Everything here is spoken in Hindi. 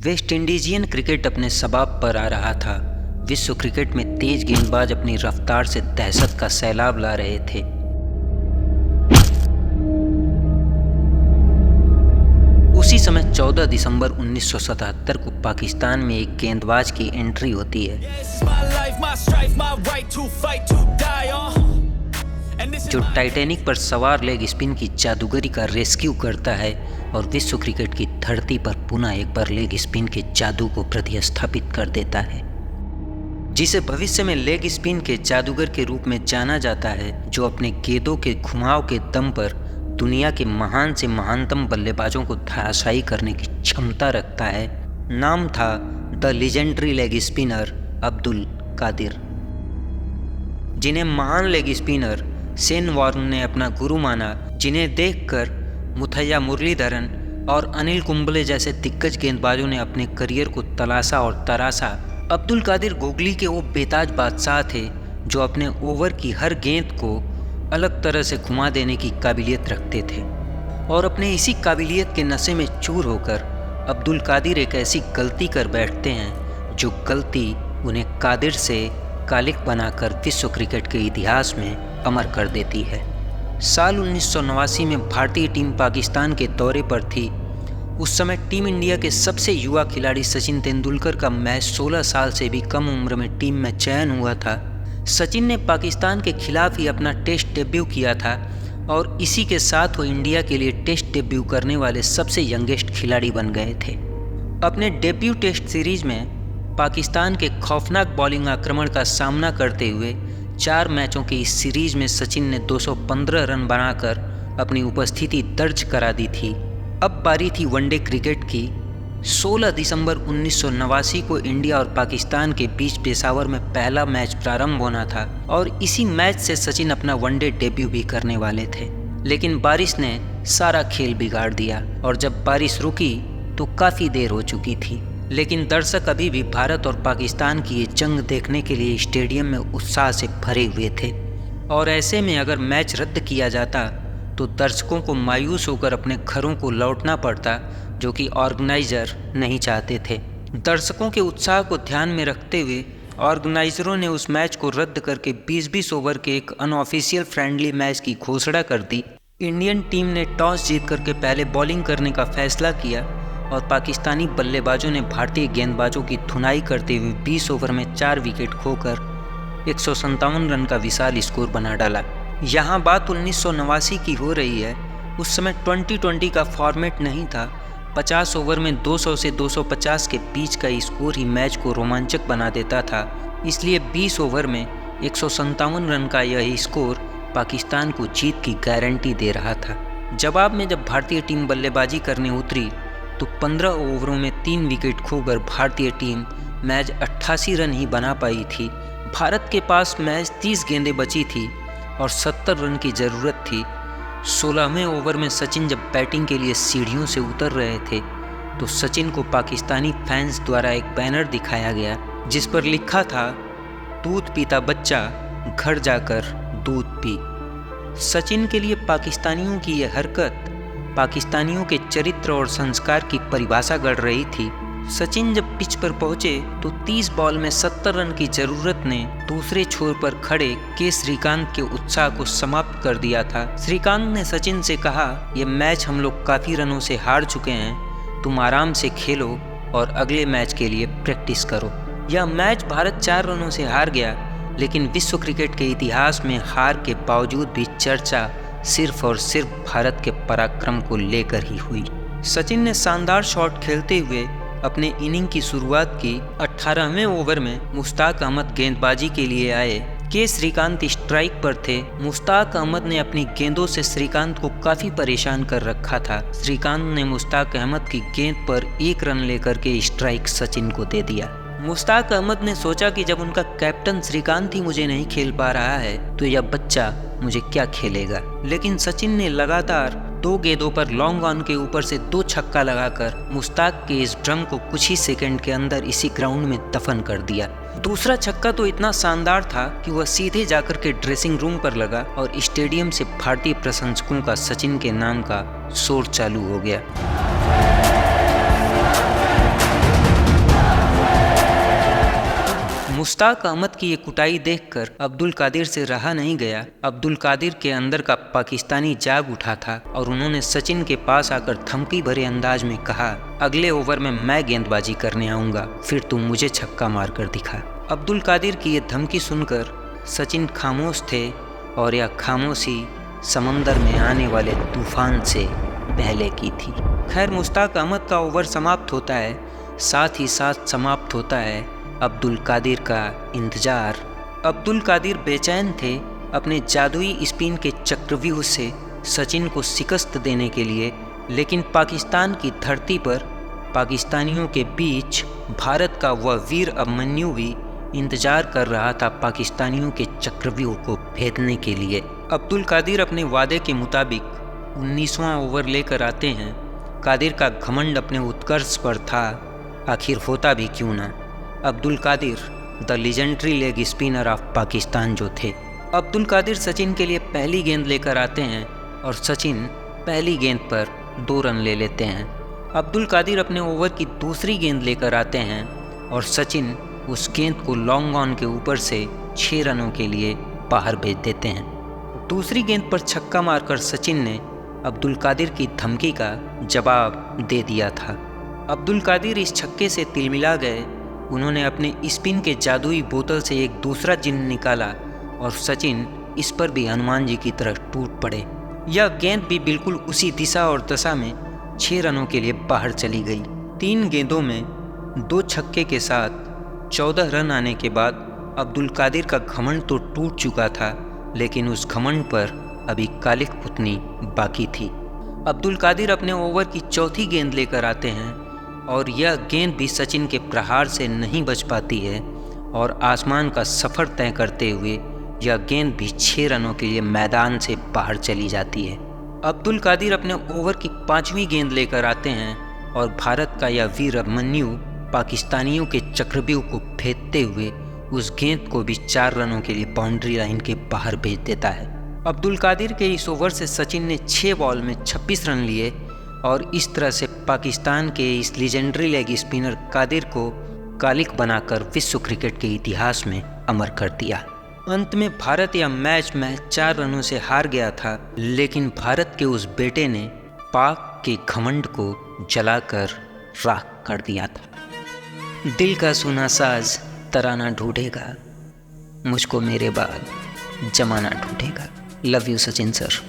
वेस्ट इंडीजियन क्रिकेट अपने शबाब पर आ रहा था। विश्व क्रिकेट में तेज गेंदबाज अपनी रफ्तार से दहशत का सैलाब ला रहे थे। उसी समय 14 दिसंबर 1977 को पाकिस्तान में एक गेंदबाज की एंट्री होती है जो टाइटैनिक पर सवार लेग स्पिन की जादूगरी का रेस्क्यू करता है और विश्व क्रिकेट की धरती पर पुनः एक बार लेग स्पिन के जादू को प्रतिस्थापित कर देता है, जिसे भविष्य में लेग स्पिन के जादूगर के रूप में जाना जाता है, जो अपने गेंदों के घुमाव के दम पर दुनिया के महान से महानतम बल्लेबाजों को धराशायी करने की क्षमता रखता है। नाम था the legendary leg spinner Abdul Qadir, जिन्हें महान लेग स्पिनर शेन वॉर्न ने अपना गुरु माना, जिन्हें देखकर मुथैया मुरलीधरन और अनिल कुंबले जैसे दिग्गज गेंदबाजों ने अपने करियर को तलाशा और तराशा। अब्दुल कादिर गोगली के वो बेताज बादशाह थे जो अपने ओवर की हर गेंद को अलग तरह से घुमा देने की काबिलियत रखते थे, और अपने इसी काबिलियत के नशे में चूर होकर अब्दुल कादिर एक ऐसी गलती कर बैठते हैं जो गलती उन्हें कादिर से कालिक बनाकर विश्व क्रिकेट के इतिहास में अमर कर देती है। साल 1989 में भारतीय टीम पाकिस्तान के दौरे पर थी। उस समय टीम इंडिया के सबसे युवा खिलाड़ी सचिन तेंदुलकर का मैच 16 साल से भी कम उम्र में टीम में चयन हुआ था। सचिन ने पाकिस्तान के खिलाफ ही अपना टेस्ट डेब्यू किया था और इसी के साथ वो इंडिया के लिए टेस्ट डेब्यू करने वाले सबसे यंगेस्ट खिलाड़ी बन गए थे। अपने डेब्यू टेस्ट सीरीज में पाकिस्तान के खौफनाक बॉलिंग आक्रमण का सामना करते हुए 4 मैचों की इस सीरीज में सचिन ने 215 रन बनाकर अपनी उपस्थिति दर्ज करा दी थी। अब बारी थी वनडे क्रिकेट की। 16 दिसंबर 1989 को इंडिया और पाकिस्तान के बीच पेशावर में पहला मैच प्रारंभ होना था और इसी मैच से सचिन अपना वनडे डेब्यू भी करने वाले थे, लेकिन बारिश ने सारा खेल बिगाड़ दिया और जब बारिश रुकी तो काफ़ी देर हो चुकी थी। लेकिन दर्शक अभी भी भारत और पाकिस्तान की ये जंग देखने के लिए स्टेडियम में उत्साह से भरे हुए थे, और ऐसे में अगर मैच रद्द किया जाता तो दर्शकों को मायूस होकर अपने घरों को लौटना पड़ता, जो कि ऑर्गेनाइजर नहीं चाहते थे। दर्शकों के उत्साह को ध्यान में रखते हुए ऑर्गेनाइजरों ने उस मैच को रद्द करके 20-20 ओवर के एक अनऑफिशियल फ्रेंडली मैच की घोषणा कर दी। इंडियन टीम ने टॉस जीत करके पहले बॉलिंग करने का फैसला किया और पाकिस्तानी बल्लेबाजों ने भारतीय गेंदबाजों की धुनाई करते हुए 20 ओवर में 4 विकेट खोकर 157 रन का विशाल स्कोर बना डाला। यहाँ बात 1989 की हो रही है। उस समय 2020 का फॉर्मेट नहीं था। 50 ओवर में 200 से 250 के बीच का स्कोर ही मैच को रोमांचक बना देता था, इसलिए 20 ओवर में 157 रन का यह स्कोर पाकिस्तान को जीत की गारंटी दे रहा था। जवाब में जब भारतीय टीम बल्लेबाजी करने उतरी तो 15 ओवरों में 3 विकेट खोकर भारतीय टीम मैच 88 रन ही बना पाई थी। भारत के पास मैच 30 गेंदें बची थी और 70 रन की ज़रूरत थी। 16वें ओवर में सचिन जब बैटिंग के लिए सीढ़ियों से उतर रहे थे तो सचिन को पाकिस्तानी फैंस द्वारा एक बैनर दिखाया गया जिस पर लिखा था, दूध पीता बच्चा घर जाकर दूध पी। सचिन के लिए पाकिस्तानियों की यह हरकत पाकिस्तानियों के चरित्र और संस्कार की परिभाषा गढ़ रही थी। सचिन जब पिच पर पहुंचे तो 30 बॉल में 70 रन की जरूरत ने दूसरे छोर पर खड़े के श्रीकांत के उत्साह को समाप्त कर दिया था। श्रीकांत ने सचिन से कहा, यह मैच हम लोग काफ़ी रनों से हार चुके हैं, तुम आराम से खेलो और अगले मैच के लिए प्रैक्टिस करो। यह मैच भारत 4 रनों से हार गया, लेकिन विश्व क्रिकेट के इतिहास में हार के बावजूद भी चर्चा सिर्फ और सिर्फ भारत के पराक्रम को लेकर ही हुई। सचिन ने शानदार शॉट खेलते हुए अपने इनिंग की शुरुआत की। 18वें ओवर में मुश्ताक अहमद गेंदबाजी के लिए आए। के श्रीकांत स्ट्राइक पर थे। मुश्ताक अहमद ने अपनी गेंदों से श्रीकांत को काफ़ी परेशान कर रखा था। श्रीकांत ने मुश्ताक अहमद की गेंद पर 1 रन लेकर के स्ट्राइक सचिन को दे दिया। मुश्ताक अहमद ने सोचा कि जब उनका कैप्टन श्रीकांत ही मुझे नहीं खेल पा रहा है तो यह बच्चा मुझे क्या खेलेगा। लेकिन सचिन ने लगातार 2 गेंदों पर लॉन्ग ऑन के ऊपर से 2 छक्का लगाकर मुश्ताक के इस ड्रम को कुछ ही सेकंड के अंदर इसी ग्राउंड में दफन कर दिया। दूसरा छक्का तो इतना शानदार था कि वह सीधे जाकर के ड्रेसिंग रूम पर लगा और स्टेडियम से भारतीय प्रशंसकों का सचिन के नाम का शोर चालू हो गया। मुश्ताक अहमद की ये कुटाई देखकर अब्दुल कादिर से रहा नहीं गया। अब्दुल कादिर के अंदर का पाकिस्तानी जाग उठा था और उन्होंने सचिन के पास आकर धमकी भरे अंदाज में कहा, अगले ओवर में मैं गेंदबाजी करने आऊँगा, फिर तुम मुझे छक्का मार कर दिखा। अब्दुल कादिर की ये धमकी सुनकर सचिन खामोश थे और यह खामोशी समंदर में आने वाले तूफान से पहले की थी। खैर, मुश्ताक अहमद का ओवर समाप्त होता है, साथ ही साथ समाप्त होता है अब्दुल कादिर का इंतजार। अब्दुल कादिर बेचैन थे अपने जादुई स्पिन के चक्रव्यूह से सचिन को शिकस्त देने के लिए, लेकिन पाकिस्तान की धरती पर पाकिस्तानियों के बीच भारत का वह वीर अभिमन्यु भी इंतजार कर रहा था पाकिस्तानियों के चक्रव्यूह को भेदने के लिए। अब्दुल कादिर अपने वादे के मुताबिक 19वां ओवर लेकर आते हैं। कादिर का घमंड अपने उत्कर्ष पर था, आखिर होता भी क्यों ना। Abdul Qadir the legendary leg spinner of Pakistan जो थे। अब्दुल कादिर सचिन के लिए पहली गेंद लेकर आते हैं और सचिन पहली गेंद पर 2 रन ले लेते हैं। अब्दुल कादिर अपने ओवर की दूसरी गेंद लेकर आते हैं और सचिन उस गेंद को लॉन्ग ऑन के ऊपर से 6 रनों के लिए बाहर भेज देते हैं। दूसरी गेंद पर छक्का मारकर सचिन ने अब्दुल कादिर की धमकी का जवाब दे दिया था। अब्दुल कादिर इस छक्के से तिलमिला गए। उन्होंने अपने स्पिन के जादुई बोतल से एक दूसरा जिन्न निकाला और सचिन इस पर भी हनुमान जी की तरह टूट पड़े। यह गेंद भी बिल्कुल उसी दिशा और दशा में 6 रनों के लिए बाहर चली गई। 3 गेंदों में 2 छक्के के साथ 14 रन आने के बाद अब्दुल कादिर का घमंड तो टूट चुका था, लेकिन उस घमंड पर अभी कालिख पुतनी बाकी थी। अब्दुल कादिर अपने ओवर की चौथी गेंद लेकर आते हैं और यह गेंद भी सचिन के प्रहार से नहीं बच पाती है और आसमान का सफ़र तय करते हुए यह गेंद भी 6 रनों के लिए मैदान से बाहर चली जाती है। अब्दुल कादिर अपने ओवर की 5वीं गेंद लेकर आते हैं और भारत का यह वीर अभिमन्यु पाकिस्तानियों के चक्रव्यूह को भेदते हुए उस गेंद को भी 4 रनों के लिए बाउंड्री लाइन के बाहर भेज देता है। अब्दुल कादिर के इस ओवर से सचिन ने 6 बॉल में 26 रन लिए और इस तरह से पाकिस्तान के इस लीजेंडरी लेग स्पिनर कादिर को कालिख बनाकर विश्व क्रिकेट के इतिहास में अमर कर दिया। अंत में भारत यह मैच 4 रनों से हार गया था, लेकिन भारत के उस बेटे ने पाक के घमंड को जलाकर राख कर दिया था। दिल का सुना साज तराना ढूंढेगा, मुझको मेरे बाद जमाना ढूंढेगा। Love you Sachin sir.